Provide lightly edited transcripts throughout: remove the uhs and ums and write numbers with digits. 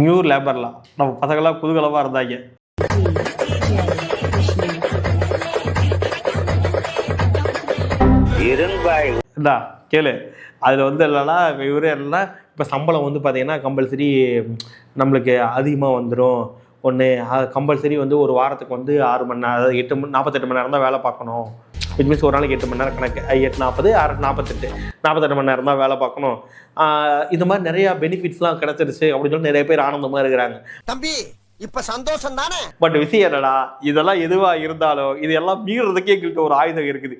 New லேபர்லாம் நம்ம பசங்களாம் குதூகலமாக இருந்தாங்க. இந்தா கேளு. அதில் வந்து இல்லைன்னா இவரே இல்லைன்னா இப்போ சம்பளம் வந்து பார்த்தீங்கன்னா கம்பல்சரி நம்மளுக்கு அதிகமாக வந்துடும். ஒன்று கம்பல்சரி வந்து ஒரு வாரத்துக்கு வந்து 6 மணி நேரம், அதாவது 48 மணி நேரம் தான் வேலை பார்க்கணும். இட் மீன்ஸ் ஒரு நாளைக்கு 8 மணி நேரம் கணக்கு, 8 40 48 மணி நேரம் தான் வேலை பார்க்கணும். இது மாதிரி நிறையா பெனிஃபிட்ஸ்லாம் கிடச்சிருச்சு அப்படின்னு சொல்லி நிறைய பேர் ஆனந்தமாக இருக்கிறாங்க. தம்பி இப்ப சந்தோஷம் தானே. பட் விஷயம் என்னடா, இதெல்லாம் எதுவாக இருந்தாலும் இது எல்லாம் மீறதுக்கே எங்கள்கிட்ட ஒரு ஆயுதம் இருக்குது.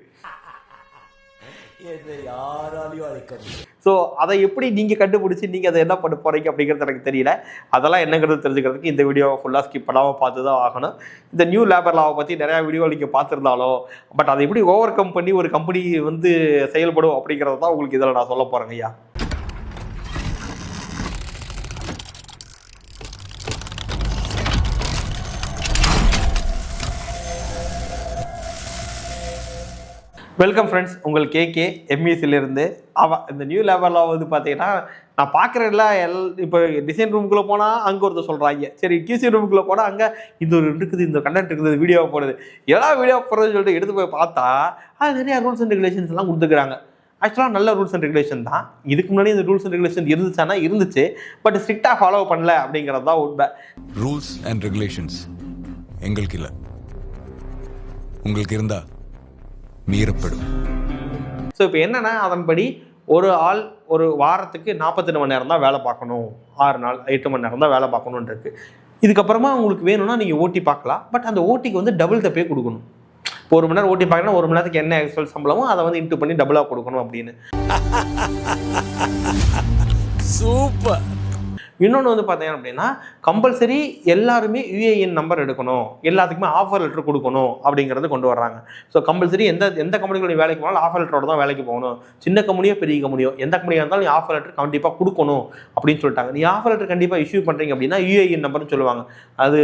ஸோ அதை எப்படி நீங்கள் கண்டுபிடிச்சி நீங்கள் அதை என்ன பண்ண போகிறீங்க அப்படிங்கிறது எனக்கு தெரியல. அதெல்லாம் என்னங்கிறது தெரிஞ்சுக்கிறதுக்கு இந்த வீடியோவை ஃபுல்லாக ஸ்கிப் பண்ணாமல் பார்த்து தான் ஆகணும். இந்த நியூ லேபர் லாவை பற்றி நிறையா வீடியோ நீங்கள் பார்த்துருந்தாலும் பட் அதை எப்படி ஓவர் கம் பண்ணி ஒரு கம்பெனி வந்து செயல்படும் அப்படிங்கிறத தான் உங்களுக்கு இதில் நான் சொல்ல போகிறேங்க ஐயா. வெல்கம் ஃப்ரெண்ட்ஸ், உங்கள் கேகே எம்இசிலேருந்து. இந்த நியூ லேபர்லாம் வந்து பார்த்தீங்கன்னா நான் பார்க்குறேன்ல இப்போ டிசைன் ரூமுக்குள்ளே போனால் அங்கே ஒருத்தர் சொல்கிறாங்க, சரி கியூசி ரூமுக்குள்ளே போனால் அங்கே இது ஒரு இருக்குது, இந்த கண்டென்ட் இருக்குது, வீடியோவை போடுது, எல்லாம் வீடியோ போடுறதுன்னு சொல்லிட்டு எடுத்து போய் பார்த்தா அது நிறையா ரூல்ஸ் அண்ட் ரெகுலேஷன்ஸ் எல்லாம் கொடுத்துக்கிறாங்க. ஆக்சுவலாக நல்ல ரூல்ஸ் அண்ட் ரெகுலேஷன் தான். இதுக்கு முன்னாடி இந்த ரூல்ஸ் அண்ட் ரெகுலேஷன் இருந்துச்சானா இருந்துச்சு, பட் ஸ்ட்ரிக்டாக ஃபாலோ பண்ணல அப்படிங்கிறது தான் உண்மை. ரூல்ஸ் அண்ட் ரெகுலேஷன்ஸ் எங்களுக்கு இல்லை, உங்களுக்கு இருந்தா மீறப்படும். ஸோ இப்போ என்னென்னா, அதன்படி ஒரு ஆள் ஒரு வாரத்துக்கு 48 மணி நேரம் தான் வேலை பார்க்கணும், 6 நாள் 8 மணி நேரம் தான் வேலை பார்க்கணுன்னு இருக்குது. இதுக்கப்புறமா உங்களுக்கு வேணும்னா நீங்கள் ஓட்டி பார்க்கலாம். பட் அந்த ஓட்டிக்கு வந்து டபுள் த பே கொடுக்கணும். இப்போ 1 மணி நேரம் ஓட்டி பார்க்கணும், 1 மணி நேரத்துக்கு என்ன ஆக்சுவல் சம்பளமோ அதை வந்து இன்ட்டு பண்ணி டபுளாக கொடுக்கணும் அப்படின்னு. சூப்பர். இன்னொன்று வந்து பார்த்தீங்க அப்படின்னா, கம்பல்சரி எல்லாருமே யுஏஎன் நம்பர் எடுக்கணும், எல்லாத்துக்குமே ஆஃபர் லெட்டர் கொடுக்கணும் அப்படிங்கிறது கொண்டு வர்றாங்க. ஸோ கம்பல்சரி எந்த கம்பெனிகளுடைய வேலைக்கு போனாலும் ஆஃபர் லெட்டரோட தான் வேலைக்கு போகணும். சின்ன கம்பெனியோ பெரிய கம்பெனியோ எந்த கம்பெனியாக இருந்தாலும் நீ ஆஃபர் லெட்டர் கண்டிப்பாக கொடுக்கணும் அப்படின்னு சொல்லிட்டாங்க. நீ ஆஃபர் லெட்டர் கண்டிப்பாக இஷ்யூ பண்ணுறீங்க அப்படின்னா யுஏஎன் நம்பர்னு சொல்லுவாங்க. அது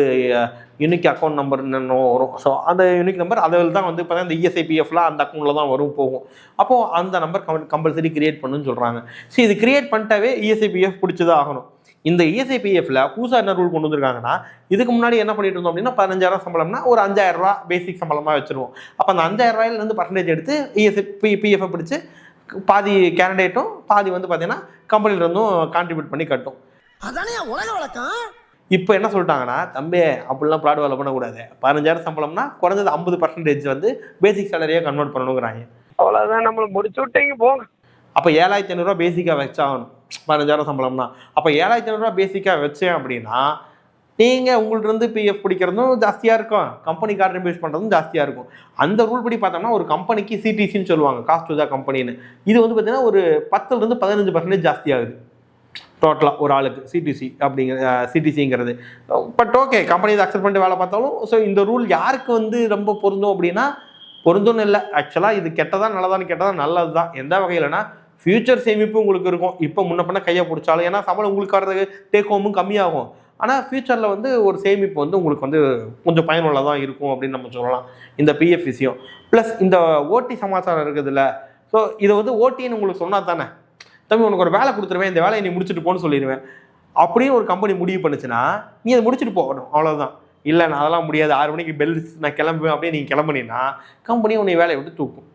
யூனிக் அக்கௌண்ட் நம்பர்னு வரும். ஸோ அந்த யூனிக் நம்பர் அதில் தான் வந்து பார்த்தீங்கன்னா இந்த இஎஸ்ஐபிஎஃப்லாம் அந்த அக்கௌண்ட்டில் தான் வரும் போகும். அப்போது அந்த நம்பர் கம்பல்சரி கிரியேட் பண்ணுன்னு சொல்கிறாங்க. ஸோ இது கிரியேட் பண்ணிட்டாவே இஎஸ்ஐபிஎஃப் பிடிச்சதான் ஆகணும். இந்த இஎஸ்ஐபிஎஃப்ல புதுசாக என்ன ரூல் கொண்டு வந்திருக்காங்கன்னா, இதுக்கு முன்னாடி என்ன பண்ணிட்டு இருந்தோம் அப்படின்னா 15,000 சம்பளம்னா ஒரு 5,000 ரூபா பேசிக் சம்பளமாக வச்சுருவோம். அப்போ அந்த 5,000 ரூபாயிலேருந்து பர்சன்டேஜ் எடுத்து பிஎஃப் பிடிச்சி பாதி கேண்டிடேட்டும் பாதி வந்து பார்த்தீங்கன்னா கம்பெனில இருந்தும் கான்ட்ரிபியூட் பண்ணி கட்டும். அதானே உலக வழக்கம். இப்போ என்ன சொல்லிட்டாங்கன்னா, தம்பி அப்படிலாம் ப்ராட் வேலை பண்ணக்கூடாது, 15,000 சம்பளம்னா குறைஞ்சது 50% வந்து பேசிக் சேலரியாக கன்வெர்ட் பண்ணணுங்கிறாங்க. அவ்வளோதான், நம்மளை முடிச்சு விட்டீங்க போங்க. அப்போ 7,500 ரூபா பேசிக்காக வச்சாகணும். 15,000 சம்பளம்னா அப்போ 7,500 ரூபா பேசிக்காக வச்சேன் அப்படின்னா நீங்கள் உங்கள்கிட்ட பிஎஃப் பிடிக்கிறதும் ஜாஸ்தியாக இருக்கும், கம்பெனி கான்ட்ரிபியூட் பண்ணுறதும் ஜாஸ்தியாக இருக்கும். அந்த ரூல் படி பார்த்தோம்னா ஒரு கம்பெனிக்கு சிடிசின்னு சொல்லுவாங்க, காஸ்ட் டு த கம்பெனின்னு. இது வந்து பார்த்தீங்கன்னா ஒரு 10-15% ஜாஸ்தியாகுது டோட்டலாக ஒரு ஆளுக்கு சிடிசிங்கிறது. பட் ஓகே, கம்பெனி இதை அக்செப்ட் பண்ணிட்டு வேலை பார்த்தாலும் ஸோ இந்த ரூல் யாருக்கு வந்து ரொம்ப பொருந்தும் அப்படின்னா பொருந்தும்னு இல்லை. ஆக்சுவலாக இது கெட்டதான் நல்லதான்னு கேட்டதான் நல்லது தான். எந்த வகையிலனா ஃபியூச்சர் சேமிப்பு உங்களுக்கு இருக்கும். இப்போ முன்ன பண்ண கையை பிடிச்சாலும், ஏன்னா சம்பளம் உங்களுக்கு வர்றதுக்கு டேக் ஹோமும் கம்மியாகும். ஆனால் ஃபியூச்சரில் வந்து ஒரு சேமிப்பு வந்து உங்களுக்கு வந்து கொஞ்சம் பயனுள்ளதாக இருக்கும் அப்படின்னு நம்ம சொல்லலாம் இந்த பிஎஃப் விஷயம். ப்ளஸ் இந்த ஓடி சமாச்சாரம் இருக்குதுல்ல, ஸோ இதை வந்து ஓட்டின்னு உங்களுக்கு சொன்னால் தானே, தம்பி உனக்கு ஒரு வேலை கொடுத்துருவேன், இந்த வேலையை நீ முடிச்சுட்டு போன்னு சொல்லிடுவேன். அப்படியே ஒரு கம்பெனி முடிவு பண்ணுச்சுன்னா நீ அதை முடிச்சுட்டு போகணும், அவ்வளோதான். இல்லை நான் அதெல்லாம் முடியாது, 6 மணிக்கு பெல் நான் கிளம்புவேன் அப்படியே நீங்கள் கிளம்புனீங்கன்னா கம்பெனி உன்னை வேலையை விட்டு தூக்கும்.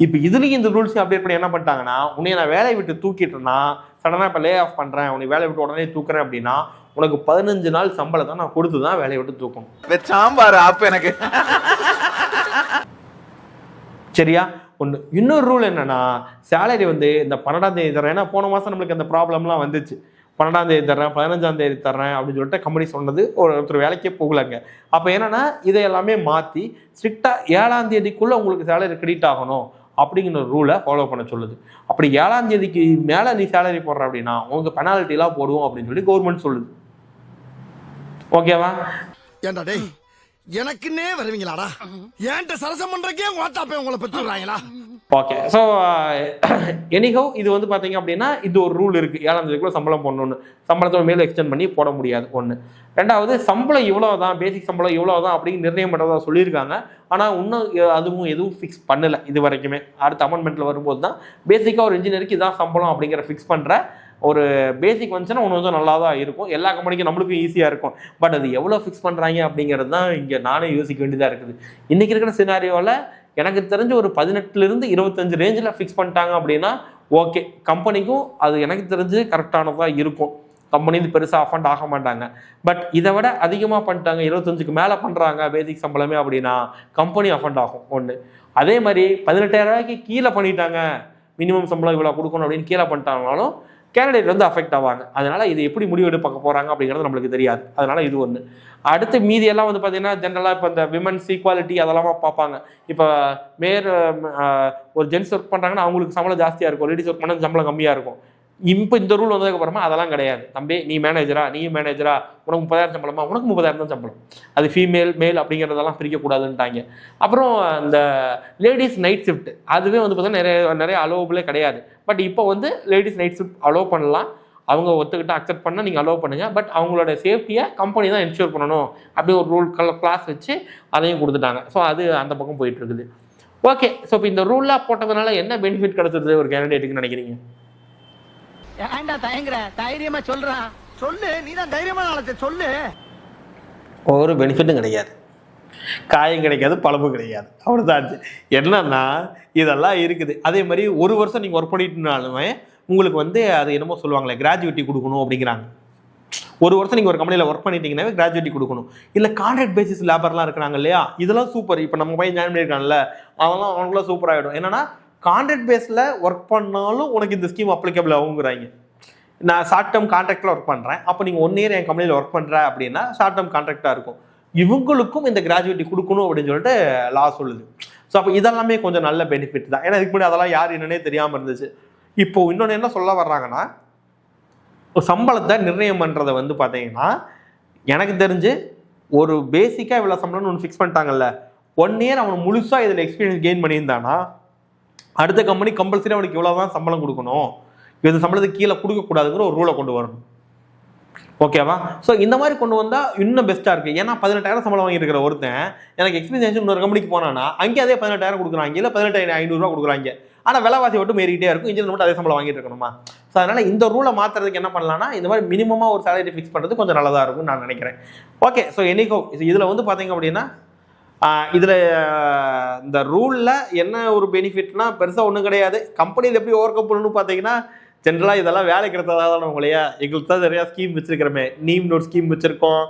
இப்போ இதுலேயும் இந்த ரூல்ஸையும் அப்டேட் பண்ணி என்ன பண்ணிட்டாங்கன்னா, உன்னை நான் வேலையை விட்டு தூக்கிட்டேன்னா, சடனாக இப்போ லே ஆஃப் பண்ணுறேன், உன்னை வேலையை விட்டு உடனே தூக்குறேன் அப்படின்னா உனக்கு 15 நாள் சம்பளத்தை நான் கொடுத்து தான் வேலையை விட்டு தூக்கணும். சாம்பார் அப்போ எனக்கு சரியா? இன்னொரு ரூல் என்னன்னா, சேலரி வந்து இந்த 12ஆம் தேதி தரேன். ஏன்னா போன மாதம் நம்மளுக்கு அந்த ப்ராப்ளம்லாம் வந்துச்சு. 12ஆம் தேதி தர்றேன், 15ஆம் தேதி தர்றேன் அப்படின்னு சொல்லிட்டு கம்பெனி சொன்னது ஒருத்தர் வேலைக்கே போகலங்க. அப்போ என்னன்னா இதை எல்லாமே மாற்றி ஸ்ட்ரிக்டாக 7ஆம் தேதிக்குள்ளே உங்களுக்கு சேலரி கிரெடிட் ஆகணும் அப்படிங்கிற ரூலை ஃபாலோ பண்ண சொல்லுது. அப்படி 7ஆம் தேதிக்கு மேலே நீ சேலரி போடுற அப்படின்னா உங்களுக்கு பெனால்ட்டிலாம் போடுவோம் அப்படின்னு சொல்லி கவர்மெண்ட் சொல்லுது. ஓகேவா? ஏண்டா டேய், எனக்குன்னே வருவீங்களாடா? ஏன்ட்ட சரசம் பண்றக்கே வாட்டாப்பே உங்களை பெற்றுறாங்களா? ஓகே. ஸோ எனிஹவ் இது வந்து பார்த்தீங்க அப்படின்னா இது ஒரு ரூல் இருக்குது, 7ஆம் தேதிக்குள்ள சம்பளம் போடணுன்னு. சம்பளத்தோட மேலே எக்ஸ்டெண்ட் பண்ணி போட முடியாது ஒன்று. ரெண்டாவது, சம்பளம் இவ்வளோ தான், பேசிக் சம்பளம் இவ்வளோ தான் அப்படின்னு நிர்ணயம் பண்ணுறதா சொல்லியிருக்காங்க. ஆனால் இன்னும் அதுவும் எதுவும் ஃபிக்ஸ் பண்ணலை இது வரைக்குமே. அடுத்த அமெண்ட்மெண்ட்டில் வரும்போது தான் பேசிக்காக ஒரு இன்ஜினியருக்கு இதான் சம்பளம் அப்படிங்கிற ஃபிக்ஸ் பண்ணுற ஒரு பேசிக் வந்துச்சுன்னா ஒன்று கொஞ்சம் நல்லா தான் இருக்கும், எல்லா கம்பெனிக்கும் நம்மளுக்கும் ஈஸியாக இருக்கும். பட் அது எவ்வளோ ஃபிக்ஸ் பண்ணுறாங்க அப்படிங்கிறது தான் இங்கே நானே யோசிக்க வேண்டியதாக இருக்குது. இன்றைக்கி இருக்கிற சினாரியோவில் எனக்கு தெரிஞ்ச ஒரு 18 to 25 ரேஞ்சில் ஃபிக்ஸ் பண்ணிட்டாங்க அப்படின்னா ஓகே, கம்பெனிக்கும் அது எனக்கு தெரிஞ்சு கரெக்டானதாக இருக்கும். கம்பெனி இது பெருசாக அஃபண்ட் ஆக மாட்டாங்க. பட் இதை விட அதிகமாக பண்ணிட்டாங்க, 25க்கு மேலே பண்ணுறாங்க பேசிக் சம்பளமே அப்படின்னா கம்பெனி அஃபண்ட் ஆகும் ஒன்று. அதே மாதிரி 18,000 ரூபாய்க்கு கீழே பண்ணிட்டாங்க, மினிமம் சம்பளம் இவ்வளோ கொடுக்கணும் அப்படின்னு கீழே பண்ணிட்டாங்கனாலும் கேண்டிடேட் வந்து அஃபெக்ட் ஆவாங்க. அதனால இது எப்படி முடிவு எடுக்க போகிறாங்க அப்படிங்கிறது நம்மளுக்கு தெரியாது. அதனால இது ஒன்று. அடுத்து மீதியெல்லாம் வந்து பார்த்தீங்கன்னா ஜென்ரலாக இப்போ இந்த விமன்ஸ் ஈக்குவாலிட்டி அதெல்லாம் பார்ப்பாங்க. இப்போ ஒரு ஜென்ஸ் ஒர்க் பண்ணுறாங்கன்னா அவங்களுக்கு சம்பளம் ஜாஸ்தியாக இருக்கும், லேடிஸ் ஒர்க் பண்ணால் சம்பளம் கம்மியாக இருக்கும். இப்போ இந்த ரூல் வந்ததுக்கப்புறமா அதெல்லாம் கிடையாது. தம்பி நீ மேனேஜரா, நீயும் மேனேஜரா, உனக்கு 30,000 சம்பளமா, உனக்கு 30,000 தான் சம்பளம். அது ஃபீமேல் மேல் அப்படிங்கிறதெல்லாம் பிரிக்கக்கூடாதுன்ட்டாங்க. அப்புறம் இந்த லேடிஸ் நைட் ஷிஃப்ட் அதுவே வந்து பார்த்தீங்கன்னா நிறைய அலோவபிளே கிடையாது. பட் இப்போ வந்து லேடிஸ் நைட் ஷிஃப்ட் அலோவ் பண்ணலாம், அவங்க ஒத்துக்கிட்டு அக்செப்ட் பண்ணால் நீங்கள் அலோவ் பண்ணுங்கள். பட் அவங்களோட சேஃப்டியை கம்பெனி தான் என்ஷூர் பண்ணணும் அப்படி ஒரு ரூல் கிளாஸ் வச்சு அதையும் கொடுத்துட்டாங்க. ஸோ அது அந்த பக்கம் போயிட்டு இருக்குது. ஓகே, ஸோ இப்போ இந்த ரூலாக போட்டதுனால என்ன பெனிஃபிட் கிடைச்சது ஒரு கேண்டிடேட்டுக்கு நினைக்கிறீங்க? ஏன்டா தயங்குற? தைரியமா சொல்றான், சொல்லு. நீ தான் தைரியமா நாளத்தை சொல்லு. ஒரு பெனிஃபிட்டும் கிடையாது, காயம் கிடைக்காது, பழமும் கிடையாது, அவ்வளோதான். என்னன்னா இதெல்லாம் இருக்குது. அதே மாதிரி 1 வருஷம் நீங்கள் ஒர்க் பண்ணிட்டுனாலுமே உங்களுக்கு வந்து அது என்னமோ சொல்லுவாங்களே கிராஜுவிட்டி கொடுக்கணும் அப்படிங்கிறாங்க. 1 வருஷம் நீங்கள் ஒரு கம்பெனியில் ஒர்க் பண்ணிட்டீங்கன்னாவே கிராஜுவிட்டி கொடுக்கணும். இல்லை கான்ட்ராக்ட் பேசிஸ் லேபர்லாம் இருக்கிறாங்க இல்லையா, இதெல்லாம் சூப்பர். இப்போ நம்ம பையன் ஜாயின் பண்ணியிருக்காங்கல்ல, அதெல்லாம் அவங்களாம் சூப்பராகிடும். என்னன்னா கான்ட்ராக்ட் பேஸில் ஒர்க் பண்ணாலும் உனக்கு இந்த ஸ்கீம் அப்ளிகபிள் ஆகுங்கிறாங்க. நான் ஷார்ட் டேர்ம் கான்ட்ராக்டில் ஒர்க் பண்ணுறேன், அப்போ நீங்கள் 1 year என் கம்பெனியில் ஒர்க் பண்ணுறேன் அப்படின்னா ஷார்ட் டேர்ம் கான்ட்ராக்டாக இருக்கும். இவங்களுக்கும் இந்த கிராஜுவிட்டி கொடுக்கணும் அப்படின்னு சொல்லிட்டு லா சொல்லுது. ஸோ அப்போ இதெல்லாமே கொஞ்சம் நல்ல பெனிஃபிட் தான். ஏன்னா இதுக்கு முன்னாடி அதெல்லாம் யார் என்னன்னே தெரியாமல் இருந்துச்சு. இப்போ இன்னொன்று என்ன சொல்ல வர்றாங்கன்னா, சம்பளத்தை நிர்ணயம் பண்ணுறதை வந்து பார்த்தீங்கன்னா எனக்கு தெரிஞ்சு ஒரு பேசிக்காக இவ்வளோ சம்பளம்னு ஒன்று ஃபிக்ஸ் பண்ணிட்டாங்கல்ல, 1 year அவன் முழுசாக இதில் எக்ஸ்பீரியன்ஸ் கெயின் பண்ணியிருந்தானா அடுத்த கம்பெனி கம்பல்சரி அவனுக்கு இவ்வளோ தான் சம்பளம் கொடுக்கணும், இந்த சம்பளத்துக்கு கீழே கொடுக்கக்கூடாதுங்கிற ஒரு ரூலை கொண்டு வரணும். ஓகேவா? ஸோ இந்த மாதிரி கொண்டு வந்தால் இன்னும் பெஸ்ட்டாக இருக்குது. ஏன்னா 18,000 சம்பளம் வாங்கியிருக்கிற ஒருத்தன் எனக்கு எக்ஸ்பீரியன்ஸ் இன்னொரு கம்பெனிக்கு போனான்னா அங்கே அதே 18,000 கொடுக்குறாங்க, இல்லை 18,500 கொடுக்குறாங்க. ஆனால் விலைவாசி மட்டும் ஏறிக்கிட்டே இருக்கும், இன்ஜினியர் மட்டும் அதே சம்பளம் வாங்கிட்டு இருக்கணுமா? ஸோ அதனால் இந்த ரூலை மாற்றுறதுக்கு என்ன பண்ணலாம்னா இந்த மாதிரி மினிமமாக ஒரு சேலரி ஃபிக்ஸ் பண்ணுறது கொஞ்சம் நல்லதாக இருக்கும்னு நான் நினைக்கிறேன். ஓகே, ஸோ என்னைக்கோ இதில் வந்து பார்த்தீங்க அப்படின்னா இதில் இந்த ரூலில் என்ன ஒரு பெனிஃபிட்னா பெருசாக ஒன்றும் கிடையாது. கம்பெனியில் எப்படி ஓவர் கம் பண்ணணும்னு பார்த்தீங்கன்னா ஜென்ரலாக இதெல்லாம் வேலைக்கு எடுத்ததாக தான் உங்களையா எங்களுக்கு தான் நிறையா ஸ்கீம் வச்சுருக்கிறோமே. நீம்னு ஒரு ஸ்கீம் வச்சுருக்கோம்,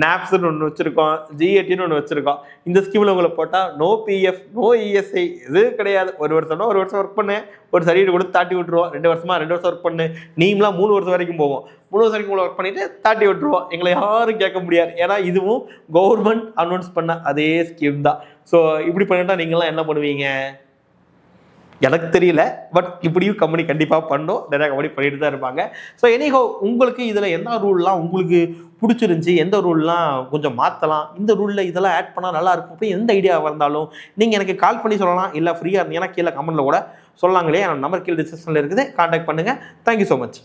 நாப்ஸ்ன்னு ஒன்று வச்சுருக்கோம், G80ன்னு ஒன்று வச்சுருக்கோம். இந்த ஸ்கீமில் உங்களை போட்டால் நோ பிஎஃப், நோ இஎஸ்ஐ இது கிடையாது. 1 வருஷம்னா 1 வருஷம் ஒர்க் பண்ணு, ஒரு சர்டிஃபிகேட் கொடுத்து தாட்டி விட்டுருவோம். 2 வருஷமா 2 வருஷம் ஒர்க் பண்ணு. நீம்லாம் 3 வருஷம் வரைக்கும் போவோம். 3 வருஷம் வரைக்கும் ஒர்க் பண்ணிவிட்டு தாட்டி விட்டுருவோம். எங்களை யாரும் கேட்க முடியாது. ஏன்னா இதுவும் கவர்மெண்ட் அனௌன்ஸ் பண்ண அதே ஸ்கீம் தான். ஸோ இப்படி பண்ணிட்டா நீங்களாம் என்ன பண்ணுவீங்க எனக்கு தெரியல. பட் இப்படியும் கம்பெனி கண்டிப்பாக பண்ணோம், நிறையா கம்பெனி பண்ணிட்டு தான் இருப்பாங்க. ஸோ எனிஹோ உங்களுக்கு இதில் எந்த ரூல்லாம் உங்களுக்கு பிடிச்சிருந்துச்சி, எந்த ரூல்லாம் கொஞ்சம் மாற்றலாம், இந்த ரூலில் இதெல்லாம் ஆட் பண்ணால் நல்லா இருக்கும் அப்படி எந்த ஐடியா வந்தாலும் நீங்கள் எனக்கு கால் பண்ணி சொல்லலாம். இல்லை ஃப்ரீயாக இருந்தீங்கன்னா கீழே கமெண்ட்டில் கூட சொல்லாங்களே. என் நம்பர் கீழே டிஸ்கிரிப்ஷனில் இருக்குது, கான்டாக்ட் பண்ணுங்கள். Thank you so much.